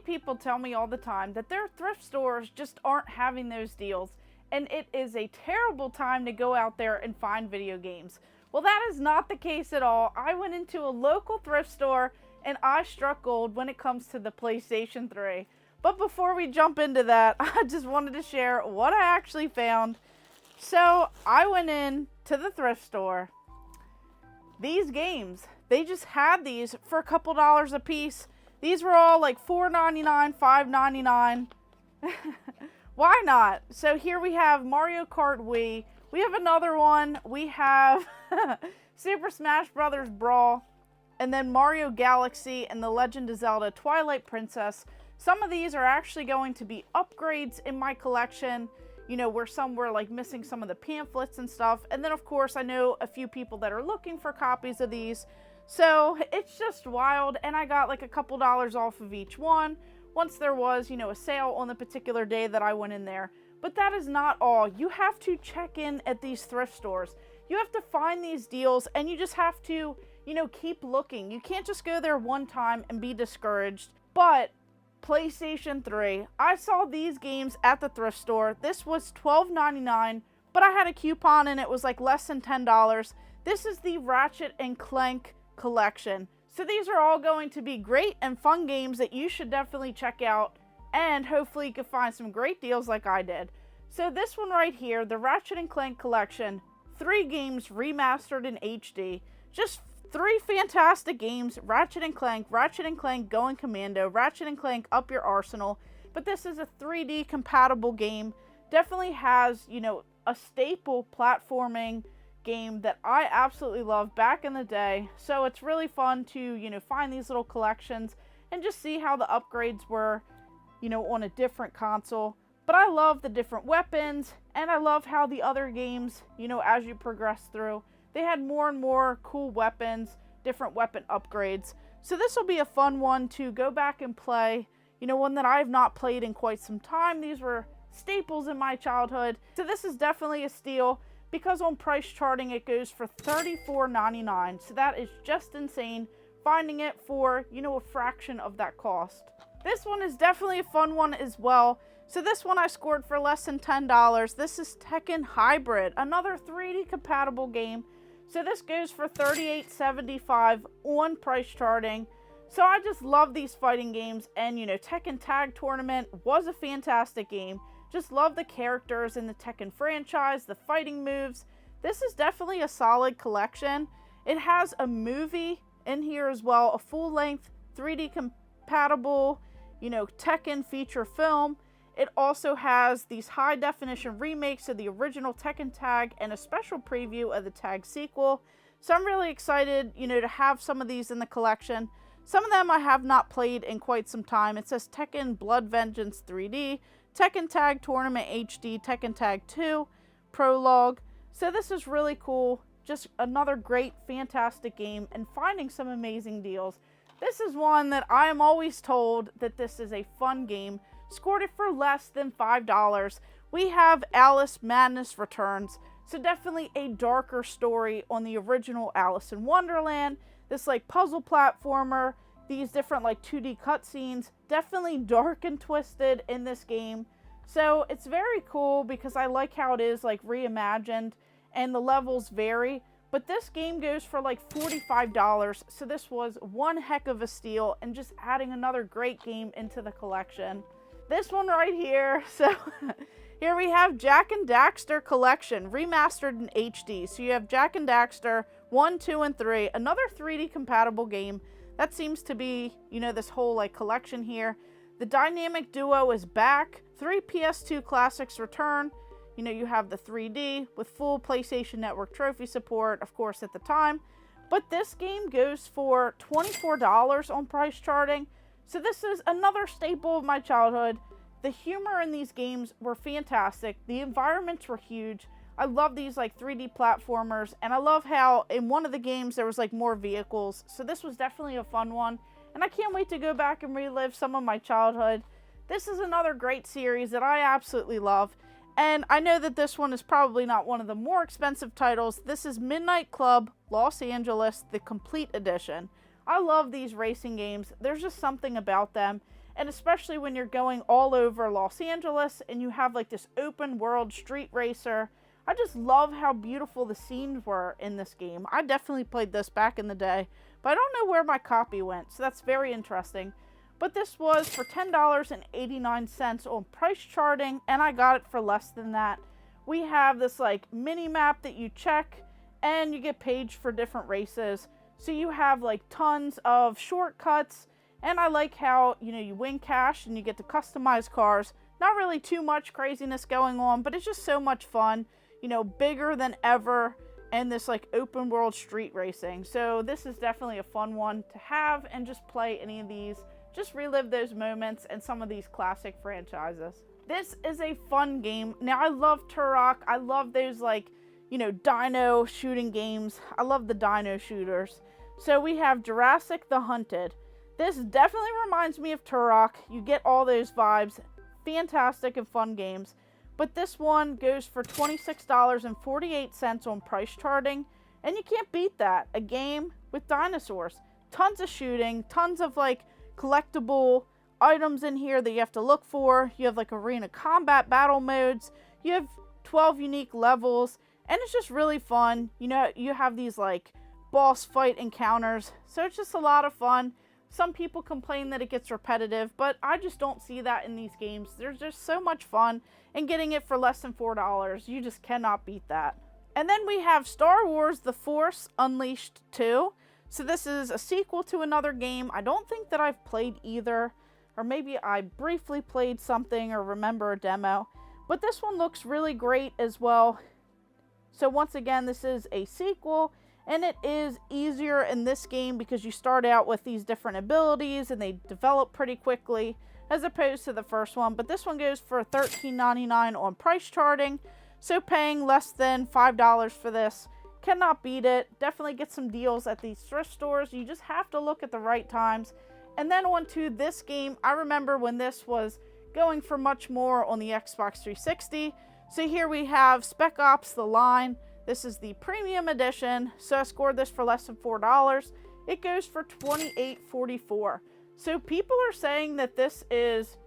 people tell me all the time that their thrift stores just aren't having those deals, and it is a terrible time to go out there and find video games. Well, that is not the case at all. I went into a local thrift store and I struck gold when it comes to the PlayStation 3. But before we jump into that, I just wanted to share what I actually found. So I went in to the thrift store. These games, they just had these for a couple dollars a piece. These were all like $4.99, $5.99. Why not? So here we have Mario Kart Wii. We have another one. We have Super Smash Bros. Brawl. And then Mario Galaxy and The Legend of Zelda Twilight Princess. Some of these are actually going to be upgrades in my collection. You know, where some were like missing some of the pamphlets and stuff. And then of course I know a few people that are looking for copies of these. So it's just wild, and I got like a couple dollars off of each one once there was, you know, a sale on the particular day that I went in there. But that is not all. You have to check in at these thrift stores. You have to find these deals, and you just have to, you know, keep looking. You can't just go there one time and be discouraged. But PlayStation 3, I saw these games at the thrift store. This was $12.99, but I had a coupon and it was like less than $10. This is the Ratchet and Clank collection. So these are all going to be great and fun games that you should definitely check out, and hopefully you can find some great deals like I did. So this one right here, the Ratchet and Clank collection, 3 games remastered in HD. Just 3 fantastic games, Ratchet and Clank Going Commando, Ratchet and Clank Up Your Arsenal. But this is a 3D compatible game. Definitely has, you know, a staple platforming game that I absolutely loved back in the day. So it's really fun to, you know, find these little collections and just see how the upgrades were, you know, on a different console. But I love the different weapons, and I love how the other games, you know, as you progress through, they had more and more cool weapons, different weapon upgrades. So this will be a fun one to go back and play. You know, one that I have not played in quite some time. These were staples in my childhood. So this is definitely a steal, because on price charting it goes for $34.99. So that is just insane, finding it for, you know, a fraction of that cost. This one is definitely a fun one as well. So this one I scored for less than $10. This is Tekken Hybrid, another 3D compatible game. So this goes for $38.75 on price charting. So I just love these fighting games, and you know, Tekken Tag Tournament was a fantastic game. Just love the characters in the Tekken franchise, the fighting moves. This is definitely a solid collection. It has a movie in here as well, a full-length 3D compatible, you know, Tekken feature film. It also has these high-definition remakes of the original Tekken Tag and a special preview of the Tag sequel. So I'm really excited, you know, to have some of these in the collection. Some of them I have not played in quite some time. It says Tekken Blood Vengeance 3D, Tekken Tag Tournament HD, Tekken Tag 2, Prologue. So this is really cool. Just another great, fantastic game, and finding some amazing deals. This is one that I am always told that this is a fun game. Scored it for less than $5. We have Alice Madness Returns. So definitely a darker story on the original Alice in Wonderland. This like puzzle platformer, these different like 2D cutscenes, definitely dark and twisted in this game. So it's very cool because I like how it is like reimagined and the levels vary. But this game goes for like $45. So this was one heck of a steal, and just adding another great game into the collection. This one right here, so here we have Jak and Daxter Collection, remastered in HD. So you have Jak and Daxter 1, 2, and 3, another 3D compatible game. That seems to be, you know, this whole like collection here. The dynamic duo is back. 3 PS2 classics return. You know, you have the 3D with full PlayStation Network trophy support, of course, at the time. But this game goes for $24 on price charting. So this is another staple of my childhood. The humor in these games were fantastic. The environments were huge. I love these like 3D platformers, and I love how in one of the games there was like more vehicles. So this was definitely a fun one, and I can't wait to go back and relive some of my childhood. This is another great series that I absolutely love, and I know that this one is probably not one of the more expensive titles. This is Midnight Club Los Angeles, the Complete Edition. I love these racing games. There's just something about them. And especially when you're going all over Los Angeles and you have like this open world street racer. I just love how beautiful the scenes were in this game. I definitely played this back in the day, but I don't know where my copy went, so that's very interesting. But this was for $10.89 on price charting, and I got it for less than that. We have this like mini map that you check, and you get paged for different races. So you have like tons of shortcuts. And I like how, you win cash and you get to customize cars. Not really too much craziness going on, but it's just so much fun. Bigger than ever, and this like open world street racing. So this is definitely a fun one to have and just play any of these. Just relive those moments and some of these classic franchises. This is a fun game. Now I love Turok. I love those like, dino shooting games. I love the dino shooters. So we have Jurassic The Hunted. This definitely reminds me of Turok. You get all those vibes. Fantastic and fun games. But this one goes for $26.48 on price charting. And you can't beat that. A game with dinosaurs. Tons of shooting. Tons of like collectible items in here that you have to look for. You have like arena combat battle modes. You have 12 unique levels. And it's just really fun. You have these like boss fight encounters. So it's just a lot of fun. Some people complain that it gets repetitive, but I just don't see that in these games. There's just so much fun, and getting it for less than $4, you just cannot beat that. And then we have Star Wars The Force Unleashed 2. So this is a sequel to another game. I don't think that I've played either, or maybe I briefly played something or remember a demo. But this one looks really great as well. So once again, this is a sequel. And it is easier in this game because you start out with these different abilities and they develop pretty quickly as opposed to the first one. But this one goes for $13.99 on price charting. So paying less than $5 for this, cannot beat it. Definitely get some deals at these thrift stores. You just have to look at the right times. And then on to this game. I remember when this was going for much more on the Xbox 360. So here we have Spec Ops The Line. This is the premium edition, so I scored this for less than $4. It goes for $28.44. So people are saying that this is,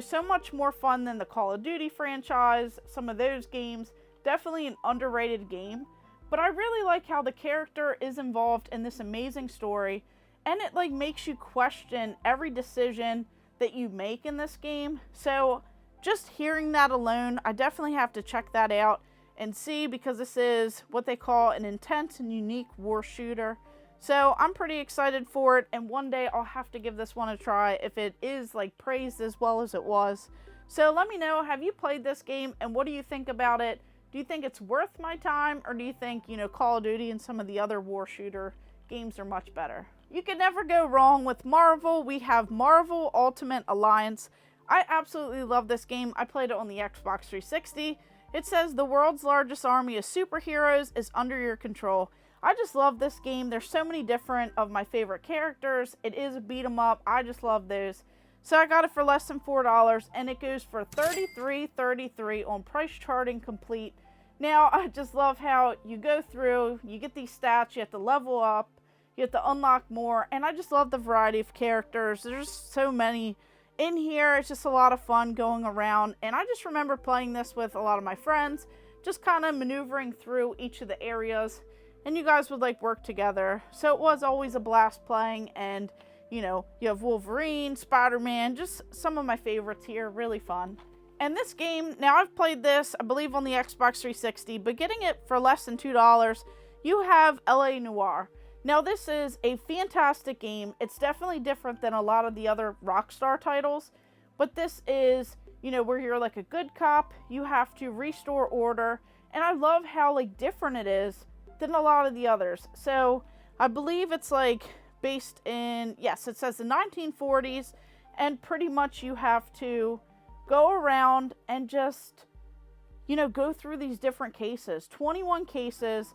so much more fun than the Call of Duty franchise, some of those games. Definitely an underrated game. But I really like how the character is involved in this amazing story, and it like makes you question every decision that you make in this game. So just hearing that alone, I definitely have to check that out and see, because this is what they call an intense and unique war shooter. So I'm pretty excited for it, and one day I'll have to give this one a try if it is like praised as well as it was. So let me know, have you played this game and what do you think about it? Do you think it's worth my time, or do you think, Call of Duty and some of the other war shooter games are much better? You can never go wrong with Marvel. We have Marvel Ultimate Alliance. I absolutely love this game. I played it on the Xbox 360. It says the world's largest army of superheroes is under your control. I just love this game. There's so many different of my favorite characters. It is a beat 'em up. I just love those. So I got it for less than $4, and it goes for $33.33 on price charting complete. Now, I just love how you go through, you get these stats, you have to level up, you have to unlock more, and I just love the variety of characters. There's so many in here. It's just a lot of fun going around, and I just remember playing this with a lot of my friends, just kind of maneuvering through each of the areas, and you guys would like work together. So it was always a blast playing, and you have Wolverine, Spider-Man, just some of my favorites here. Really fun. And this game, now I've played this, I believe, on the Xbox 360, but getting it for less than $2, you have LA Noire. Now this is a fantastic game. It's definitely different than a lot of the other Rockstar titles, but this is, where you're like a good cop, you have to restore order, and I love how like different it is than a lot of the others. So I believe it's like based in, yes, it says the 1940s, and pretty much you have to go around and just, go through these different cases, 21 cases,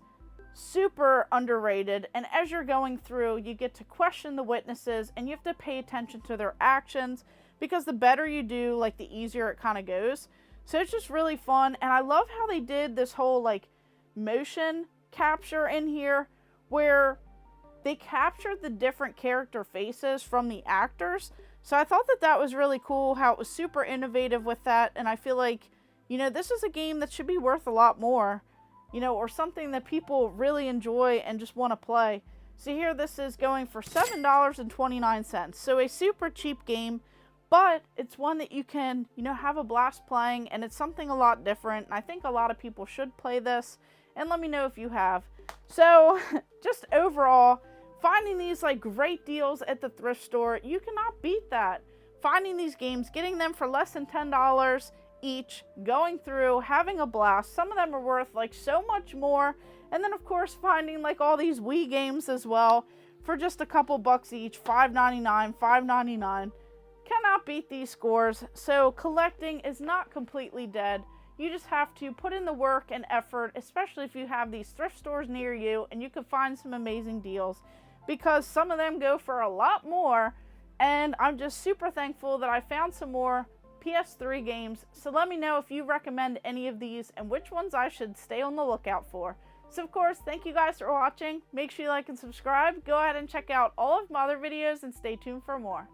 super underrated, and as you're going through, you get to question the witnesses, and you have to pay attention to their actions, because the better you do, like, the easier it kind of goes. So it's just really fun, and I love how they did this whole, like, motion capture in here, where they captured the different character faces from the actors, So I thought that that was really cool, how it was super innovative with that, and I feel like, you know, this is a game that should be worth a lot more, you know, or something that people really enjoy and just want to play. So here this is going for $7.29. So a super cheap game, but it's one that you can, you know, have a blast playing, and it's something a lot different. I think a lot of people should play this, and let me know if you have. So just overall, finding these like great deals at the thrift store, you cannot beat that. Finding these games, getting them for less than $10 each, going through, having a blast. Some of them are worth like so much more. And then of course finding like all these Wii games as well for just a couple bucks each, $5.99, $5.99. Cannot beat these scores. So collecting is not completely dead. You just have to put in the work and effort, especially if you have these thrift stores near you and you can find some amazing deals, because some of them go for a lot more. And I'm just super thankful that I found some more PS3 games. So let me know if you recommend any of these and which ones I should stay on the lookout for. So of course, thank you guys for watching. Make sure you like and subscribe. Go ahead and check out all of my other videos and stay tuned for more.